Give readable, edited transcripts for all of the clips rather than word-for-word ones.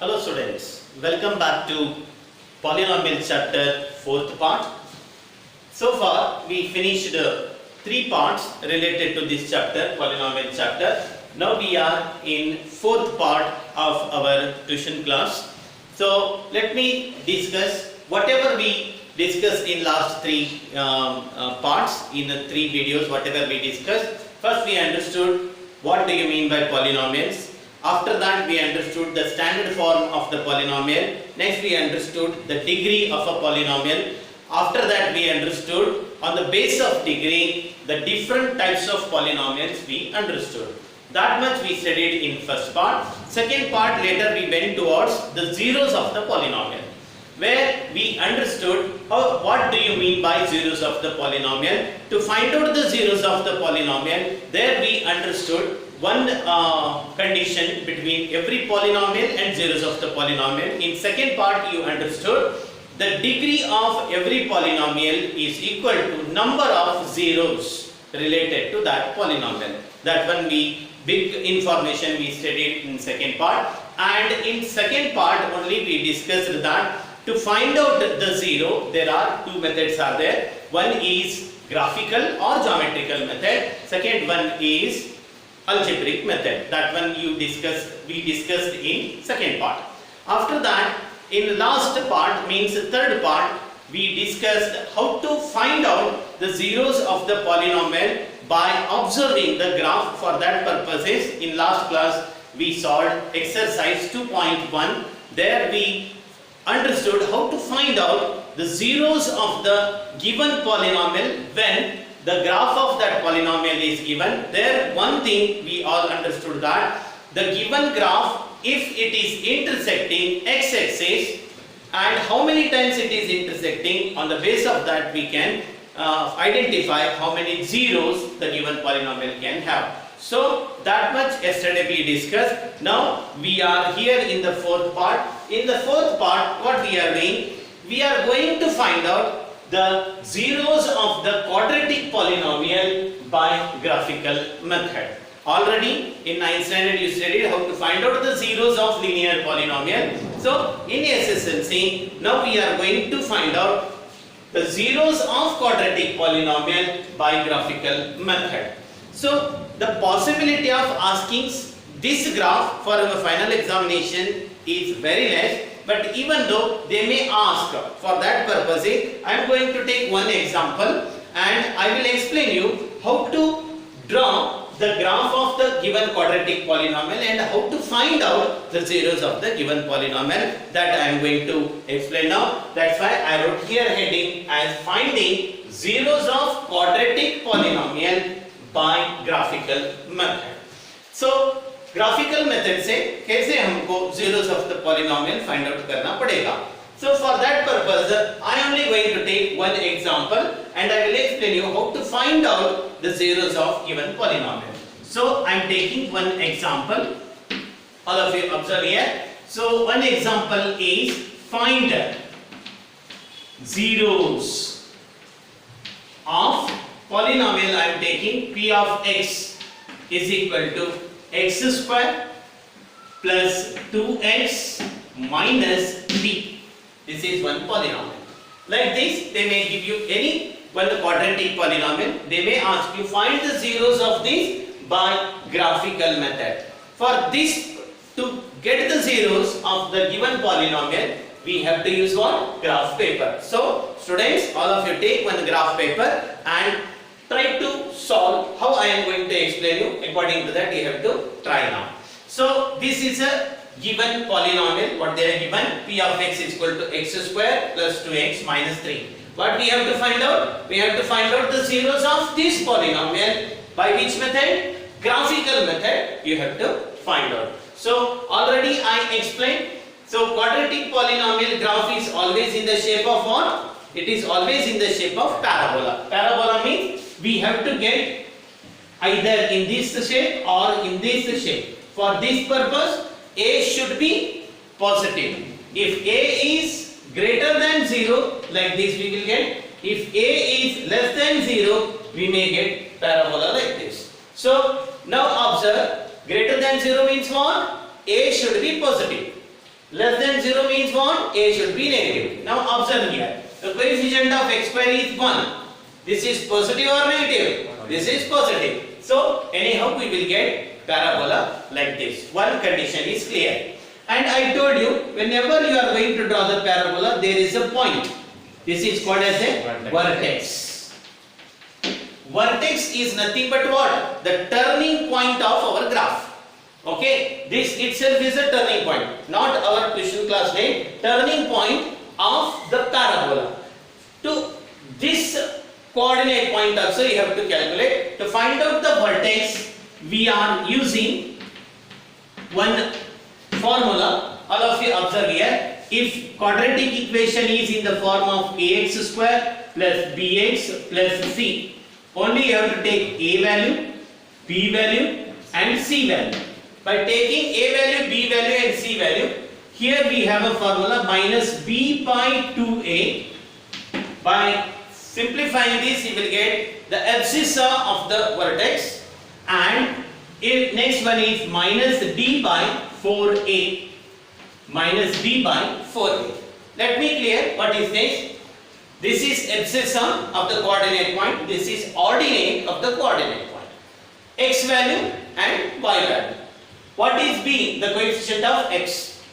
Hello students, welcome back to polynomial chapter 4th part. So far we finished 3 parts related to this chapter, polynomial chapter. Now we are in 4th part of our tuition class. So let me discuss whatever we discussed in last 3 parts, in the 3 videos, whatever we discussed. First we understood what do you mean by polynomials. After that we understood the standard form of the polynomial. Next we understood the degree of a polynomial. After that we understood on the base of degree the different types of polynomials we understood. That much we studied in first part. Second part later we went towards the zeros of the polynomial, where we understood what do you mean by zeros of the polynomial. To find out the zeros of the polynomial, there we understood one condition between every polynomial and zeros of the polynomial. In second part you understood the degree of every polynomial is equal to number of zeros related to that polynomial. That one big information we studied in second part, and in second part only we discussed that to find out the zero there are 2 methods are there. One is graphical or geometrical method, second one is algebraic method. That one we discussed in second part. After that, in last part, means third part, we discussed how to find out the zeros of the polynomial by observing the graph. For that purposes, in last class we solved exercise 2.1. There we understood how to find out the zeros of the given polynomial when the graph of that polynomial is given. There one thing we all understood, that the given graph, if it is intersecting x-axis and how many times it is intersecting, on the base of that we can identify how many zeros the given polynomial can have. So that much yesterday we discussed. Now we are here in the 4th part. In the 4th part, what we are doing, we are going to find out the zeros of the quadratic polynomial by graphical method. Already in 9th standard you studied how to find out the zeros of linear polynomial. So in SSLC, now we are going to find out the zeros of quadratic polynomial by graphical method. So the possibility of asking this graph for our final examination is very less. But even though they may ask, for that purpose I am going to take one example and I will explain you how to draw the graph of the given quadratic polynomial and how to find out the zeros of the given polynomial. That I am going to explain now. That's why I wrote here heading as finding zeros of quadratic polynomial by graphical method. So graphical method से कैसे हमको zeros of the polynomial find out करना पड़ेगा. So for that purpose I am only going to take one example and I will explain you how to find out the zeros of given polynomial. So I am taking one example. All of you observe here. So one example is find zeros of polynomial. I am taking p of x is equal to x square plus 2x minus b. This is one polynomial. Like this, they may give you any one quadratic polynomial. They may ask you find the zeros of this by graphical method. For this, to get the zeros of the given polynomial, we have to use what? Graph paper. So students, all of you take one graph paper and try to solve. How I am going to explain you, according to that you have to try now. So this is a given polynomial. What they are given, p of x is equal to x square plus 2x minus 3. What we have to find out? We have to find out the zeros of this polynomial. By which method? Graphical method you have to find out. So already I explained. So quadratic polynomial graph is always in the shape of what? It is always in the shape of parabola. Parabola means we have to get either in this shape or in this shape. For this purpose, a should be positive. If a is greater than 0, like this we will get. If a is less than 0, we may get parabola like this. So now observe, greater than 0 means what? A should be positive. Less than 0 means what? A should be negative. Now observe here. The coefficient of x square is 1. This is positive or negative? This is positive. So anyhow we will get parabola like this. One condition is clear. And I told you, whenever you are going to draw the parabola, there is a point. This is called as a vertex. Vertex is nothing but what? The turning point of our graph. Okay, this itself is a turning point, not our tuition class name, turning point of the parabola. To this coordinate point also you have to calculate. To find out the vertex, we are using one formula. All of you observe here. If quadratic equation is in the form of ax square plus bx plus c, only you have to take a value, b value and c value. By taking a value, b value and c value, here we have a formula minus b by 2a. By simplifying this, you will get the abscissa of the vertex, and next one is minus d by 4a. Minus d by 4a. Let me clear what is this. This is abscissa of the coordinate point. This is ordinate of the coordinate point. X value and y value. What is b? The coefficient of x.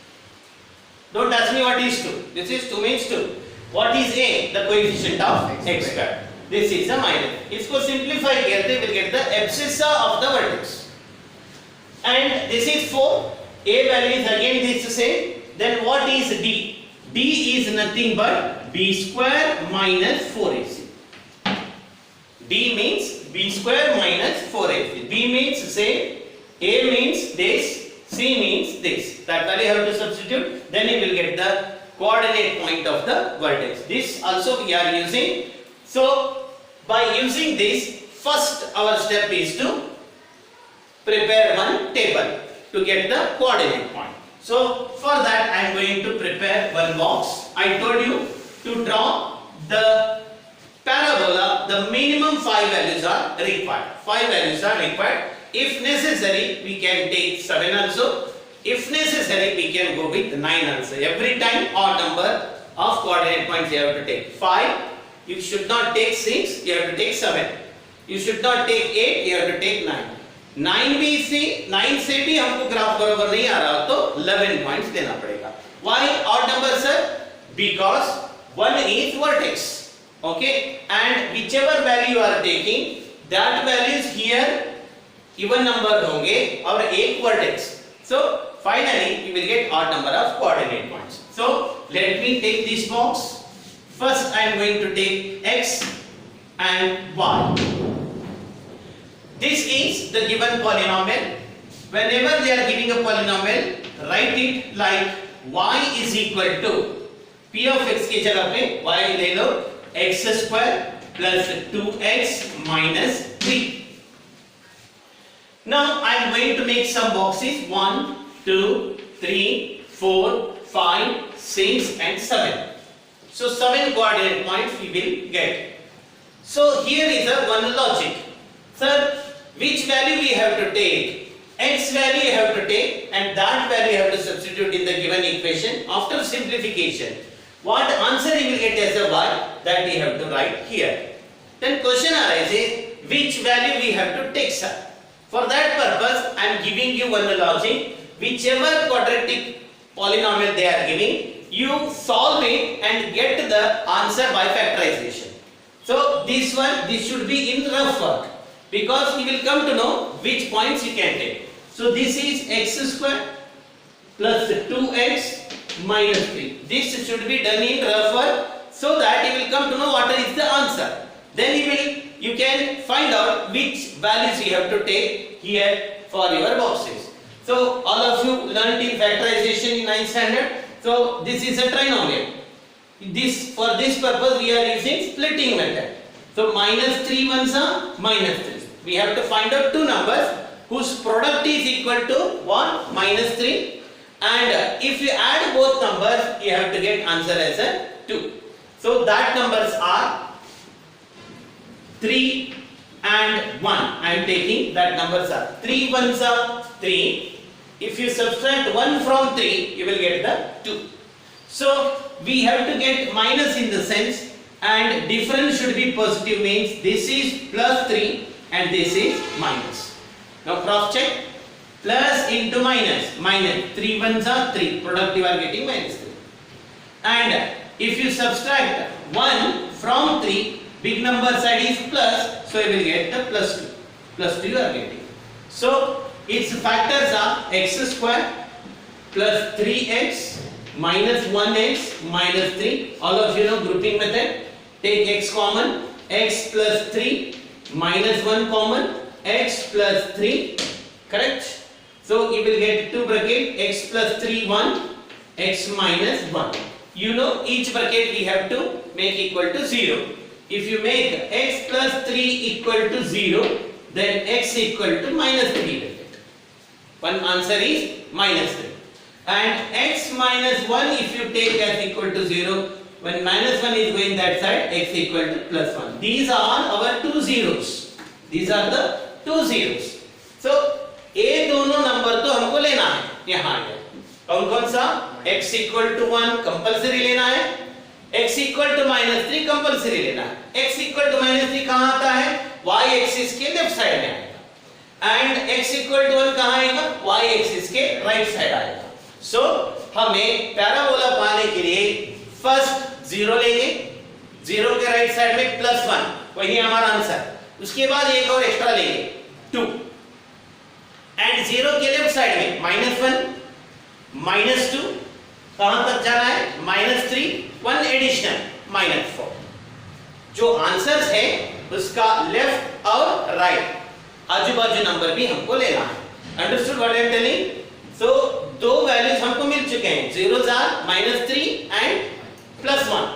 Don't ask me what is 2. This is 2 means 2. What is a? The coefficient of x square. This is a minus. If we simplify here, they will get the abscissa of the vertex. And this is 4. A value is again this same. Then what is d? D is nothing but b square minus 4ac. D means b square minus 4ac. B means same. A means this, C means this. That value you have to substitute, then you will get the coordinate point of the vertex. This also we are using. So by using this, first our step is to prepare one table to get the coordinate point. So for that I am going to prepare one box. I told you to draw the parabola, the minimum 5 values are required. 5 values are required. If necessary, we can take 7 also. If necessary, we can go with 9 also. Every time odd number of coordinate points you have to take. 5, you should not take 6, you have to take 7. You should not take 8, you have to take 9. 9 भी से 9 से भी हमको graph बराबर नहीं आ रहा तो 11 points देना पड़ेगा. Why odd number sir? Because 1 is vertex. Okay, and whichever value you are taking, that values here even number होंगे और एक vertex. So finally we will get odd number of coordinate points. So let me take this box. First I am going to take x and y. This is the given polynomial. Whenever they are giving a polynomial, write it like y is equal to p of x की जगह पे y ले लो x square plus 2x minus 3. Now I am going to make some boxes 1, 2, 3, 4, 5, 6 and 7. So 7 coordinate points we will get. So here is a one logic. Sir, which value we have to take? X value you have to take and that value you have to substitute in the given equation. After simplification, what answer you will get as a y, that we have to write here. Then question arises, which value we have to take, sir? For that purpose, I am giving you one logic. Whichever quadratic polynomial they are giving, you solve it and get the answer by factorization. So this one, this should be in rough work, because you will come to know which points you can take. So this is x square plus 2x minus 3. This should be done in rough work so that you will come to know what is the answer. Then you can find out which values you have to take here for your boxes. So all of you learned in factorization in 9th standard. So this is a trinomial. For this purpose we are using splitting method. So minus 3 ones are minus 3. We have to find out two numbers whose product is equal to 1 minus 3, and if you add both numbers you have to get answer as a 2. So that numbers are 3 and 1. I am taking that numbers are 3 ones are 3, If you subtract 1 from 3, you will get the 2. So we have to get minus in the sense, and difference should be positive, means this is plus 3 and this is minus. Now cross check. Plus into minus, minus 3 ones are 3, product you are getting minus 3. And if you subtract 1 from 3, big number side is plus, so you will get the plus 2. Plus 2 you are getting. So its factors are x square plus 3x minus 1x minus 3. All of you know grouping method. Take x common, x plus 3 minus 1 common, x plus 3, correct? So you will get 2 bracket, x plus 3 1, x minus 1. You know each bracket we have to make equal to 0. If you make x plus 3 equal to 0, then x equal to minus 3 will get. One answer is minus 3. And x minus 1 if you take as equal to 0, when minus 1 is going that side, x equal to plus 1. These are our two zeros. These are the two zeros. So ये दोनों number तो हमको लेना है यहाँ पे। कौन कौन सा? x इक्वल टू 1 कंपलसरी लेना है, x इक्वल टू -3 कंपलसरी लेना है। x इक्वल टू -3 कहाँ आता है? y एक्सिस के लेफ्ट साइड में आएगा, एंड x इक्वल टू 1 कहाँ आएगा? y एक्सिस के राइट साइड आएगा। सो हमें पैराबोला पाने के लिए फर्स्ट 0 लेंगे, 0 के राइट साइड में +1, वही हमारा आंसर। उसके बाद एक और एक्स्ट्रा लेंगे 2, एंड 0 के लेफ्ट साइड में -1 -2, कहां तक जाना है? -3, 1 एडिशनल -4। जो आंसर्स है उसका लेफ्ट और राइट आजू बाजू नंबर भी हमको लेना है। Understood what I am telling? So दो वैल्यूज हमको मिल चुके हैं, zeros are -3 एंड +1।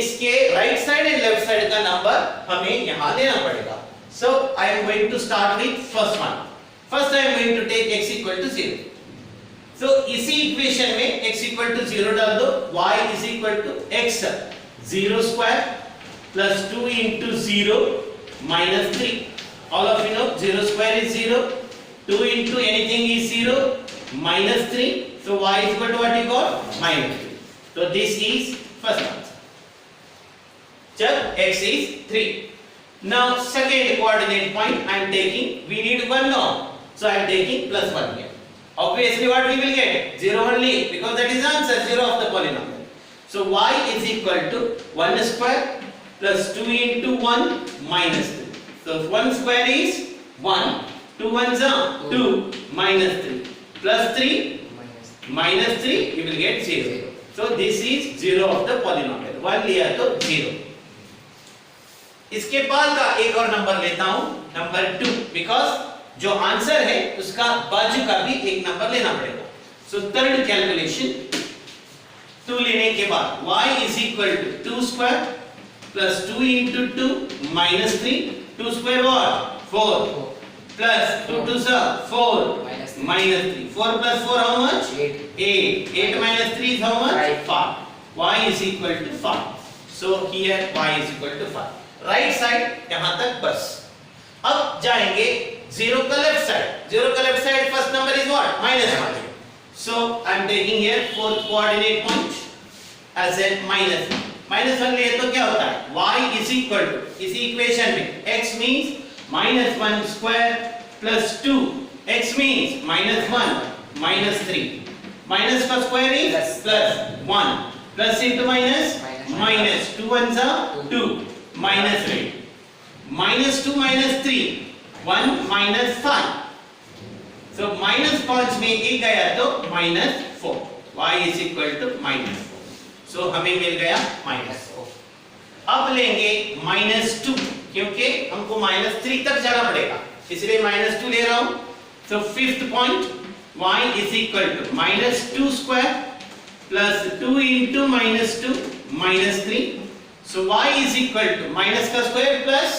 इसके right side and left side का नंबर हमें यहां लेना पड़ेगा। So I am going to start with first one. First I am going to take x equal to 0. So इसी इक्वेशन में x equal to 0 डाल दो, y is equal to x 0 square plus 2 into 0 minus 3. All of you know 0 square is 0, 2 into anything is 0, minus 3. So y is equal to what you got? Minus 3. So this is first answer. Jab x is 3. Now second coordinate point I am taking, we need 1 now. So I am taking +1 here. Obviously what we will get? 0 only, because that is answer, 0 of the polynomial. So y is equal to 1 square plus 2 into 1 minus 3. So 1 square is 1, 2 ones are 2 minus 3 plus 3 minus 3, you will get 0. So this is 0 of the polynomial. 1 लिया तो 0. इसके बाद का एक और number लेता हूं, number 2, because जो आंसर है उसका बाजू का भी एक नंबर लेना पड़ेगा। सो थर्ड कैलकुलेशन, 2 लेने के बाद y is equal to 2 square plus 2 into 2 minus 3, 2 square what? 4 plus 2 2s are 4 minus 3, 4 plus 4 how much? 8, 8 minus 3 is how much? 5. y is equal to 5. So here y is equal to 5. Right side यहां तक बस। अब जाएंगे 0 का left side, 0 का left side first number is what? -1. So I am taking here fourth coordinate point as a -1 लिए तो क्या होता है? y is equal to, इसी इक्वेशन में x means -1 square plus 2, x means -1 minus 3, minus का square is +1, plus into minus minus, 2 ones are 2 minus 3, minus 2 minus 3, 1 minus 5. So minus 5 में एक गया तो -4, y is equal to -4. So हमें मिल गया -4. अब लेंगे -2, क्योंकि हमको -3 तक जाना पड़ेगा, इसलिए -2 ले रहा हूं। So fifth point, y is equal to -2 square plus 2 into -2 minus 3. So y is equal to minus का square plus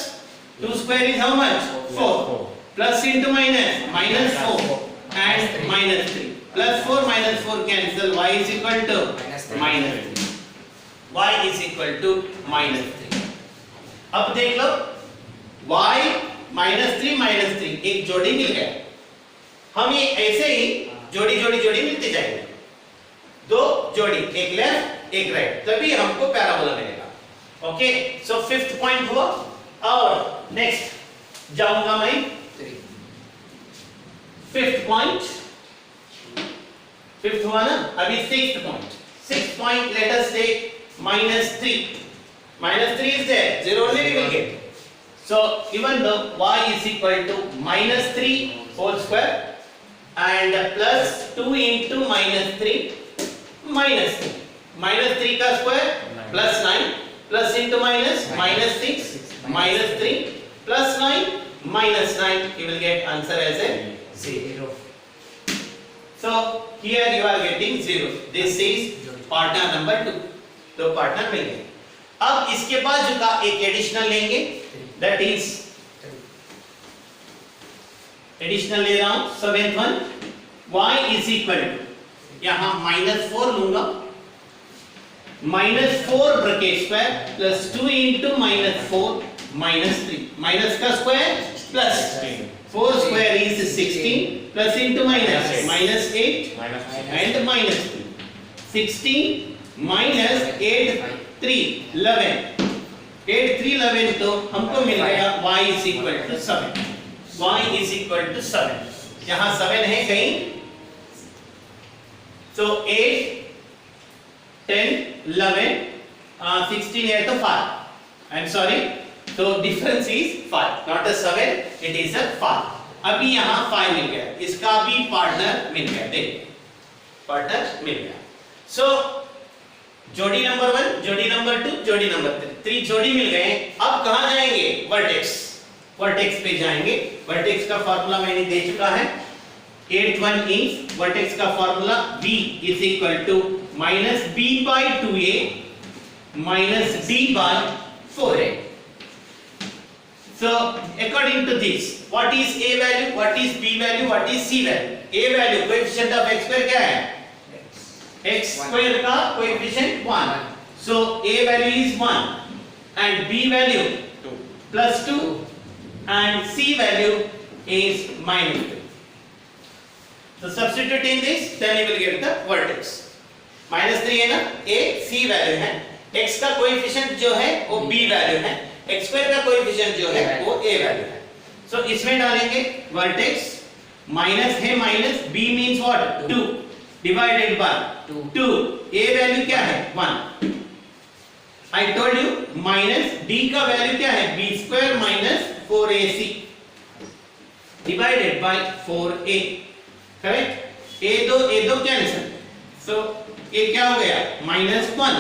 2 square is how much? 4. Plus into minus, -4 and -3. Plus 4 minus 4 cancel. Y is equal to -3. Y is equal to -3. अब देख लो, y -3 -3 एक जोड़ी मिल गया। हम ये ऐसे ही जोड़ी जोड़ी जोड़ी मिलती जाएगी, दो जोड़ी, एक लेफ्ट एक राइट, तभी हमको पैराबोला मिलेगा। ओके, सो फिफ्थ पॉइंट हुआ। और नेक्स्ट जाऊंगा मैं फिफ्थ पॉइंट, फिफ्थ हुआ ना, अभी sixth point. Sixth point, let us take -3. -3 is there, 0 only we will get. So even though y is equal to -3 whole square and plus 2 into -3 -3. -3 का square plus 9 plus into minus -6 -3 plus 9 -9, you will get answer as a 0. So here you are getting 0. This is partner number 2. तो partner मिल गए। अब इसके बाद जो का एक additional लेंगे, that is एडिशनल ले रहा हूं, seventh one, y is equal to, यहां -4 लूंगा, -4 bracket square plus 2 into -4 -3, minus का square plus 4 square is 16 plus into minus -8 and -2, 16 minus 8 3 11, 8 3 11, तो हमको मिल गया y is equal to 7. y is equal to 7, यहाँ 7 है कहीं, तो 8 10 11 16 है तो 5, आई एम सॉरी, तो difference is 5, not a 7, it is a 5. अभी यहाँ 5 मिल गया, इसका भी पार्टनर मिल गया, देख पार्टनर मिल गया. सो जोड़ी नंबर 1, जोड़ी नंबर 2, जोड़ी नंबर 3 जोड़ी मिल गए. अब कहां जाएंगे? वर्टेक्स, वर्टेक्स पे जाएंगे. वर्टेक्स का फार्मूला मैंने दे चुका है. 8th one is वर्टेक्स का formula v is equal to -b by 2a minus b by 4a. So according to this, what is a value, what is b value, what is c value? a value coefficient of x square क्या है? x square का coefficient 1. So a value is 1 and b value 2 plus 2 and c value is -2. So substitute in this, then you will get the vertex. -3 है ना, a c value है, x का coefficient जो है वो b value है, x square का coefficient जो है वो a value है. So इसमें डालेंगे vertex, माइनस है minus, b means what? 2 divided by 2. a value क्या है? 1. I told you minus d का value क्या है? b square minus 4ac divided by 4a. Correct? a दो कैंसिल, so a क्या हो गया? -1.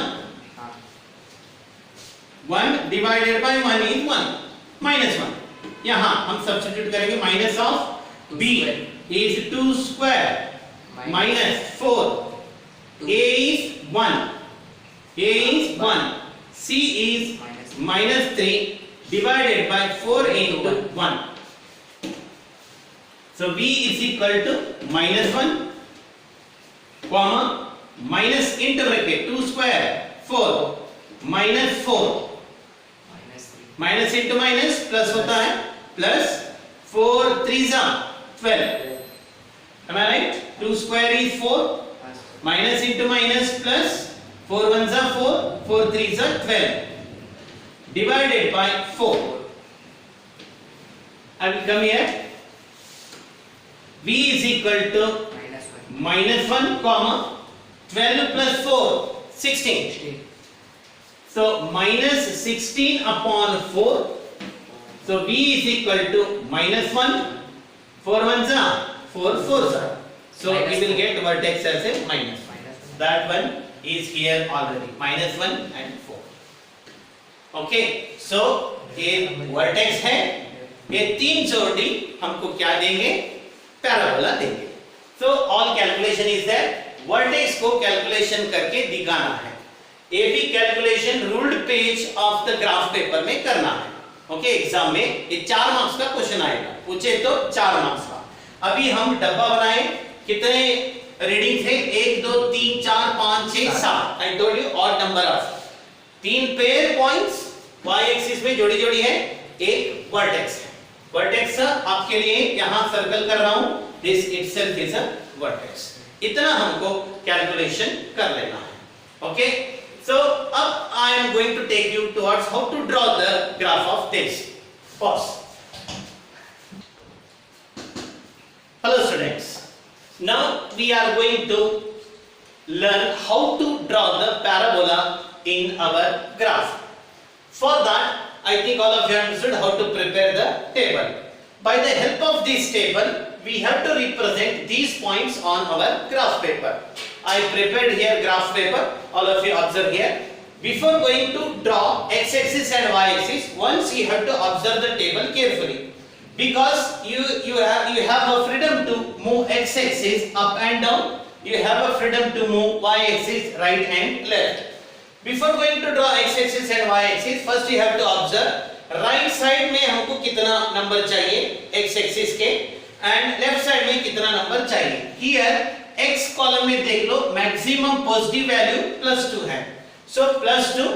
1 divided by 1 is 1, -1. यहाँ हम सब्स्टिट्यूट करेंगे, minus of b is 2 square minus 4, a is 1, a is 1, c is -3 divided by 4 into 1. So v is equal to -1 comma minus into bracket 2 square 4 minus 4 minus into minus plus होता है plus 4 3s are 12. Am I right? 2 square is 4 minus into minus plus 4 1s are 4 4 3s are 12 divided by 4. I will come here. V is equal to -1 comma 12 plus 4 16. So minus 16 upon 4. So V is equal to -1, 4 1s are 4 4s are. So we will get vertex as a minus. That one is here already, -1 and 4. Okay, so ये vertex है, ये तीन जोड़ी हमको क्या देंगे? Parabola देंगे. So all calculation is there. Vertex को कैलकुलेशन करके दिखाना है. AB calculation ruled page of the graph paper में करना है. ओके, एग्जाम में ये 4 मार्क्स का क्वेश्चन आएगा, पूछे तो 4 मार्क्स का. अभी हम डब्बा बनाए, कितने रीडिंग थे? 1 2 3 4 5 6 7. I told you odd number of 3 pair points y axis में जोड़ी जोड़ी है, एक वर्टेक्स है. वर्टेक्स आपके लिए यहां सर्कल कर रहा हूं. This itself is a vertex. इतना हमको कैलकुलेशन कर लेना है। ओके, सो अब I am going to take you towards how to draw the graph of this. Pause. Hello students, now we are going to learn how to draw the parabola in our graph. For that, I think all of you understood how to prepare the table. By the help of this table, we have to represent these points on our graph paper. I prepared here graph paper. All of you observe here. Before going to draw x-axis and y-axis, once you have to observe the table carefully. Because you have a freedom to move x-axis up and down, you have a freedom to move y-axis right and left. Before going to draw x-axis and y-axis, first you have to observe right side में हमको कितना number चाहिए x-axis के and left side में कितना number चाहिए. Here x column में देख लो maximum positive value +2 है. So +2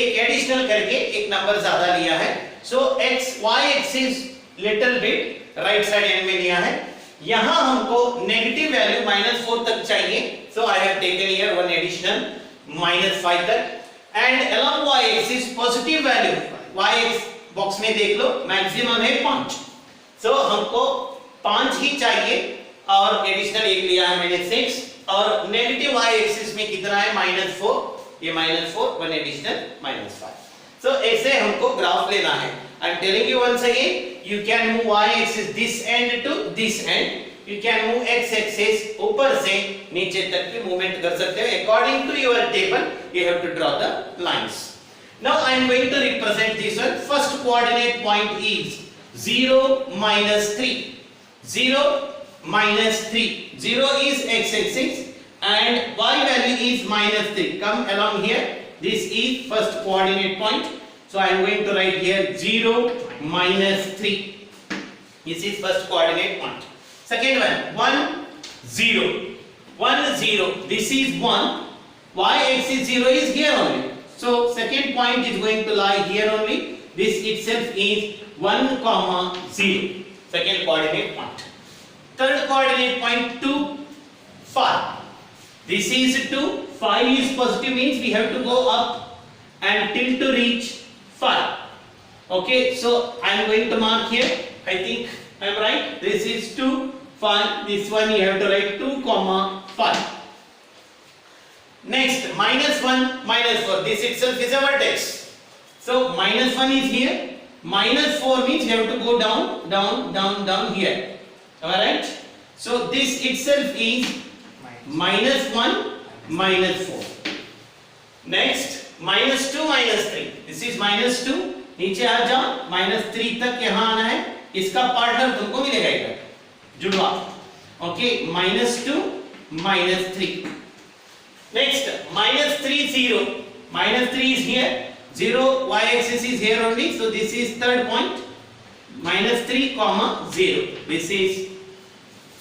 एक एडिशनल करके एक नंबर ज्यादा लिया है. So x y-axis little bit right side and में लिया है. यहां हमको नेगेटिव वैल्यू -4 तक चाहिए, so I have taken here one additional -5 तक and along y axis positive value y x box में देख लो मैक्सिमम है 5, सो हमको 5 ही चाहिए और एडिशनल एक लिया है मैंने 6 और नेगेटिव y एक्सिस में कितना है -4, ये -4 वन एडिशनल -5. सो ऐसे हमको ग्राफ लेना है. I am telling you once again, you can move y-axis this end to this end. You can move x-axis ऊपर से नीचे तक की मूवमेंट कर सकते हो. According to your table, you have to draw the lines. Now I am going to represent this one. First coordinate point is 0 -3. 0 -3. 0 is x-axis and y value is -3. Come along here. This is first coordinate point. So I am going to write here 0 -3. This is first coordinate point. Second one 1 0. 1 0. This is 1. Y axis 0 is here only. So second point is going to lie here only. This itself is 1 0. Second coordinate point. Third coordinate point 2 5. This is 2. 5 is positive means we have to go up and till to reach 5. Okay, so I am going to mark here. I think I am right. This is 2 5. This one you have to write 2 5. Next -1 -4. This itself is a vertex. So -1 is here. -4 means you have to go down here. Am I right? So this itself is -1 -4. Next -2 -3. This is -2. नीचे आ जाओ -3 तक यहां आना है. इसका partner तुमको मिलेगा इधर जुड़वा. Okay, -2 -3. Next -3 0. -3 is here. 0 y axis is here only, so this is third point. -3 0. This is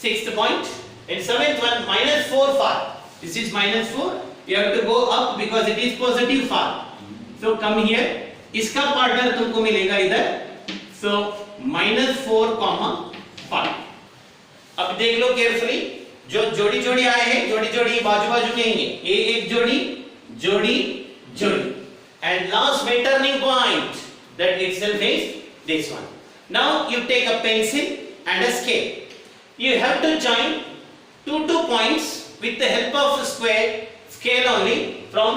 sixth point. And seventh one -4 5. This is -4. You have to go up because it is positive far. So come here. इसका partner तुमको मिलेगा इधर. So -4 5. अब देख लो carefully, जो जोड़ी जोड़ी आए हैं, जोड़ी जोड़ी बाजू बाजू नहीं है. ये एक जोड़ी जोड़ी जोड़ी and last में turning point, that itself is this one. Now you take a pencil and a scale. You have to join two points with the help of square scale only. from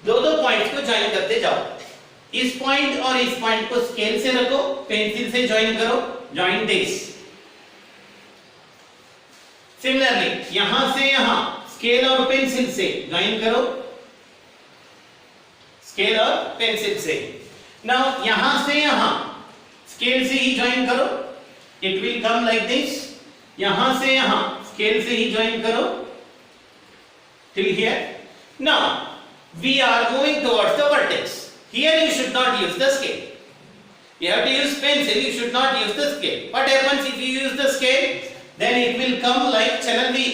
दो points को join करते जाओ. इस point और इस point को scale से रखो, पेंसिल से ज्वाइन करो. Join this. सिमिलरली यहां से यहां स्केल और पेंसिल से ज्वाइन करो. स्केल और पेंसिल से. नाउ यहां से यहां स्केल से ही ज्वाइन करो. It will come like this. यहां से यहां स्केल से ही ज्वाइन करो till here. Now we are moving towards the vertex. Here you should not use the scale. You have to use pencil. You should not use the scale. What happens if you use the scale? Then it will come like चलंदी.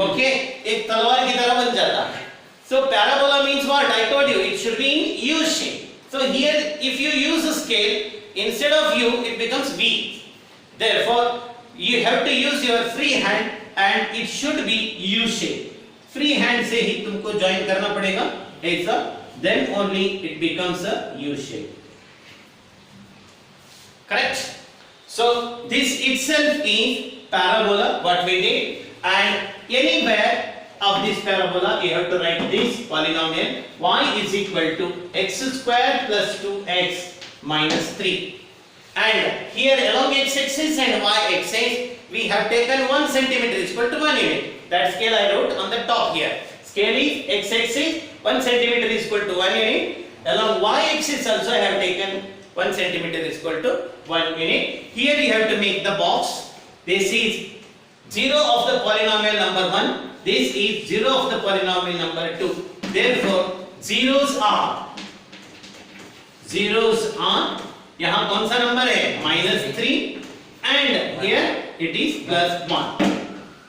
Okay, एक तलवार की तरह बन जाता है. So parabola means what? I told you it should be in U shape. So here if you use a scale, instead of U it becomes V. Therefore you have to use your free hand and it should be U shape. Free hand से ही तुमको join करना पड़ेगा ऐसा, then only it becomes a U shape. Correct? So this itself is parabola what we did, and anywhere of this parabola you have to write this polynomial y is equal to x square plus 2x minus 3, and here along x-axis and y-axis we have taken 1 centimeter is equal to 1 unit. That scale I wrote on the top here. Scale is x-axis, 1 centimeter is equal to 1 unit. Along y-axis also I have taken 1 centimeter is equal to 1 unit. Here you have to make the box. This is 0 of the polynomial number 1. This is 0 of the polynomial number 2. Therefore, zeros are यहाँ कौन सा number है -3 and here it is +1.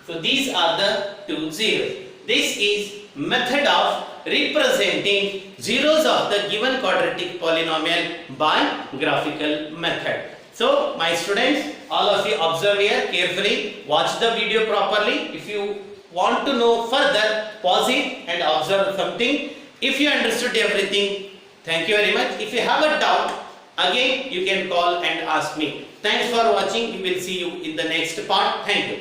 So these are the two zeros. This is method of representing zeros of the given quadratic polynomial by graphical method. So my students, all of you observe here carefully, watch the video properly. If you want to know further, pause it and observe something. If you understood everything, thank you very much. If you have a doubt, again you can call and ask me. Thanks for watching. We will see you in the next part. Thank you.